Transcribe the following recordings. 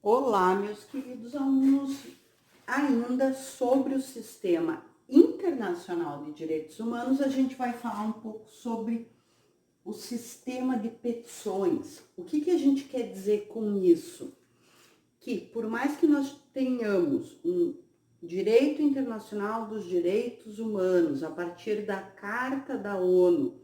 Olá, meus queridos alunos, ainda sobre o Sistema Internacional de Direitos Humanos, a gente vai falar um pouco sobre o sistema de petições. O que a gente quer dizer com isso? Que por mais que nós tenhamos um direito internacional dos direitos humanos a partir da Carta da ONU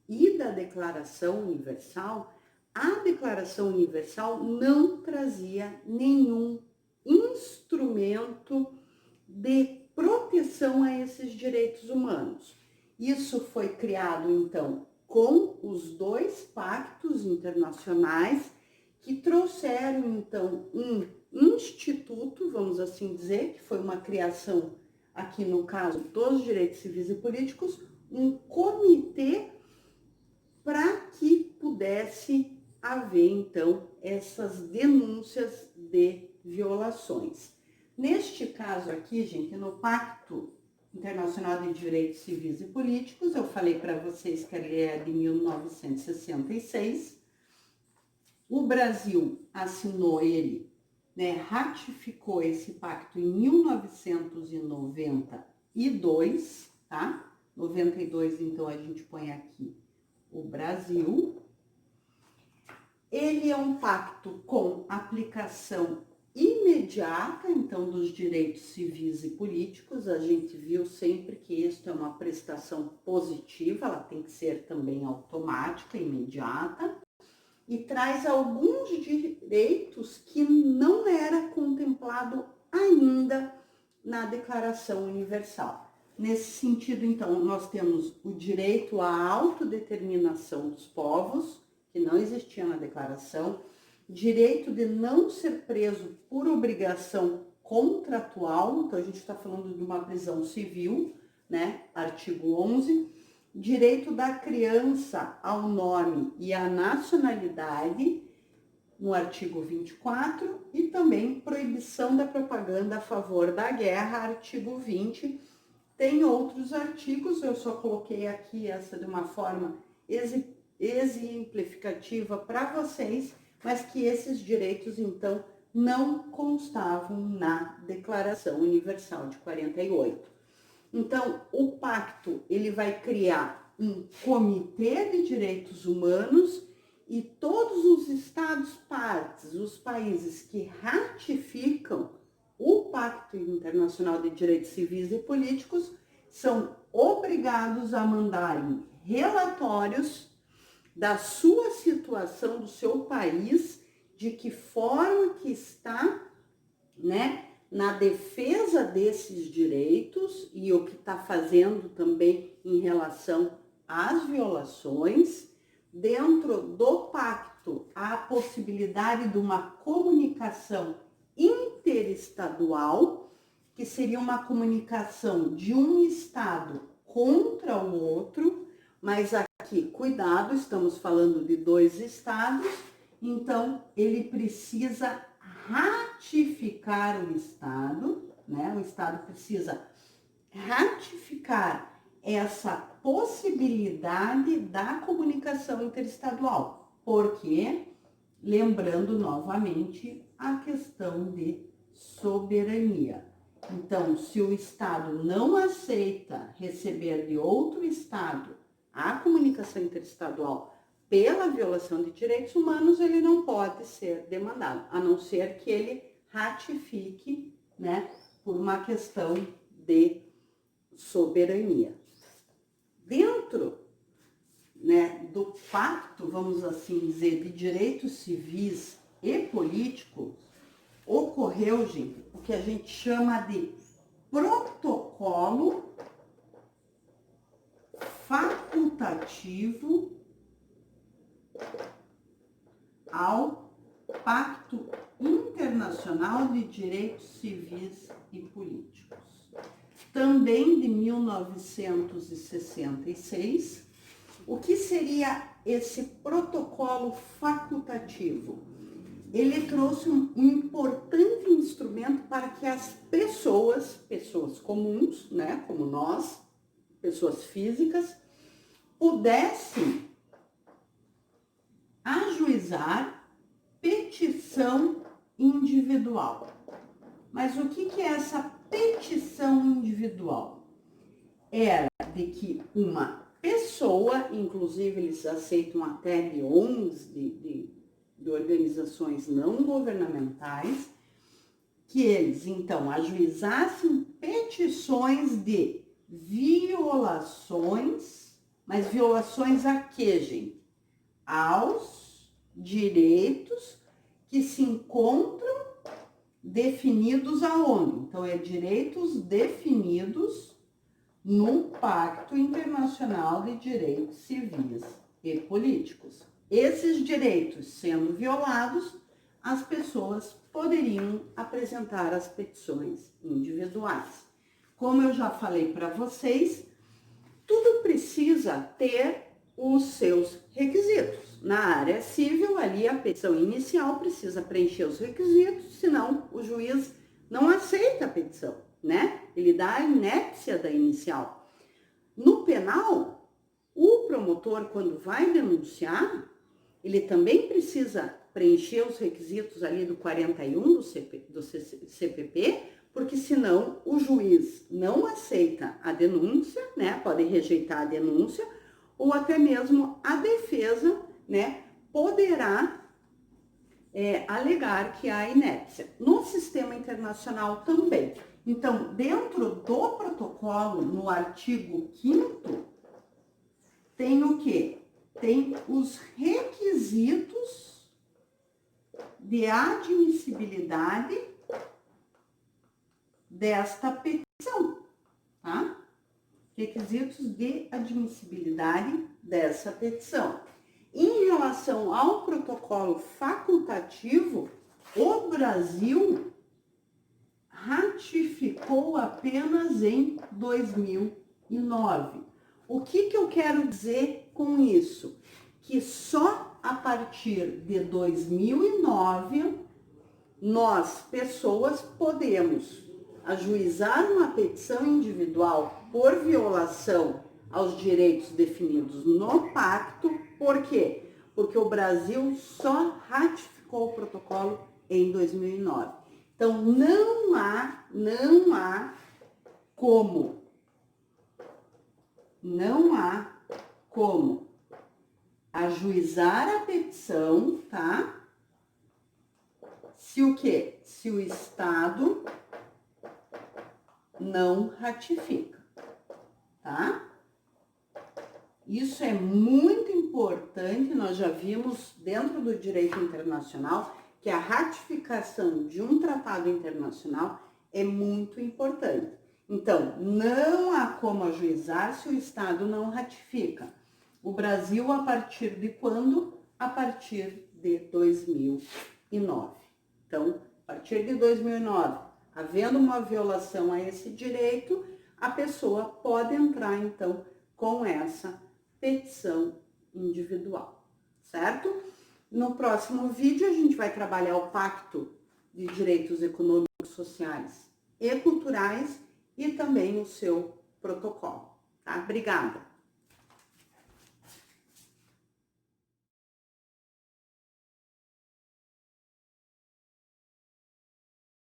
e da Declaração Universal, a Declaração Universal não trazia nenhum instrumento de proteção a esses direitos humanos. Isso foi criado, então, com os dois pactos internacionais que trouxeram, então, um instituto, vamos assim dizer, que foi uma criação, aqui no caso, dos direitos civis e políticos, um comitê para que pudesse haver, então, essas denúncias de violações. Neste caso aqui, gente, no Pacto Internacional de Direitos Civis e Políticos, eu falei para vocês que ele é de 1966, o Brasil assinou ele, ratificou esse pacto em 1992, tá? 92, então, a gente põe aqui o Brasil. Ele é um pacto com aplicação imediata, então, dos direitos civis e políticos. A gente viu sempre que isso é uma prestação positiva, ela tem que ser também automática, imediata, e traz alguns direitos que não era contemplado ainda na Declaração Universal. Nesse sentido, então, nós temos o direito à autodeterminação dos povos, que não existia na declaração, direito de não ser preso por obrigação contratual, então a gente está falando de uma prisão civil, artigo 11, direito da criança ao nome e à nacionalidade, no artigo 24, e também proibição da propaganda a favor da guerra, artigo 20. Tem outros artigos, eu só coloquei aqui essa de uma forma exemplificativa para vocês, mas que esses direitos, então, não constavam na Declaração Universal de 48. Então, o pacto, ele vai criar um comitê de direitos humanos e todos os estados partes, os países que ratificam o Pacto Internacional de Direitos Civis e Políticos, são obrigados a mandarem relatórios da sua situação, do seu país, de que forma que está, na defesa desses direitos e o que está fazendo também em relação às violações. Dentro do pacto, há a possibilidade de uma comunicação interestadual, que seria uma comunicação de um estado contra o outro, mas aqui, cuidado, estamos falando de dois estados, então ele precisa ratificar o estado, o estado precisa ratificar essa possibilidade da comunicação interestadual, porque, lembrando novamente a questão de soberania. Então, se o estado não aceita receber de outro estado a comunicação interestadual pela violação de direitos humanos, ele não pode ser demandado, a não ser que ele ratifique, por uma questão de soberania. Dentro, do pacto, vamos assim dizer, de direitos civis e políticos, ocorreu, gente, o que a gente chama de protocolo facultativo ao Pacto Internacional de Direitos Civis e Políticos, também de 1966. O que seria esse protocolo facultativo? Ele trouxe um importante instrumento para que as pessoas comuns, como nós, pessoas físicas, pudessem ajuizar petição individual. Mas o que é essa petição individual? Era de que uma pessoa, inclusive eles aceitam até de ONGs, de organizações não governamentais, que eles então ajuizassem petições de violações, mas violações a quê, gente? Aos direitos que se encontram definidos aonde? Então, é direitos definidos no Pacto Internacional de Direitos Civis e Políticos. Esses direitos sendo violados, as pessoas poderiam apresentar as petições individuais. Como eu já falei para vocês, tudo precisa ter os seus requisitos. Na área civil, ali a petição inicial precisa preencher os requisitos, senão o juiz não aceita a petição, né? Ele dá a inépcia da inicial. No penal, o promotor, quando vai denunciar, ele também precisa preencher os requisitos ali do 41 do CPP, porque senão o juiz não aceita a denúncia, né? Pode rejeitar a denúncia, ou até mesmo a defesa, né, poderá alegar que há inépcia. No sistema internacional também. Então, dentro do protocolo, no artigo 5º, tem o quê? Tem os requisitos de admissibilidade desta petição, tá? Requisitos de admissibilidade dessa petição. Em relação ao protocolo facultativo, o Brasil ratificou apenas em 2009. O que eu quero dizer com isso? Que só a partir de 2009, nós, pessoas, podemos ajuizar uma petição individual por violação aos direitos definidos no pacto. Por quê? Porque o Brasil só ratificou o protocolo em 2009. Então, não há como ajuizar a petição, tá? Se o quê? Se o Estado não ratifica, tá? Isso é muito importante, nós já vimos dentro do direito internacional que a ratificação de um tratado internacional é muito importante. Então, não há como ajuizar se o Estado não ratifica. O Brasil, a partir de quando? A partir de 2009. Então, a partir de 2009, havendo uma violação a esse direito, a pessoa pode entrar, então, com essa petição individual, certo? No próximo vídeo, a gente vai trabalhar o Pacto de Direitos Econômicos, Sociais e Culturais e também o seu protocolo, tá? Obrigada!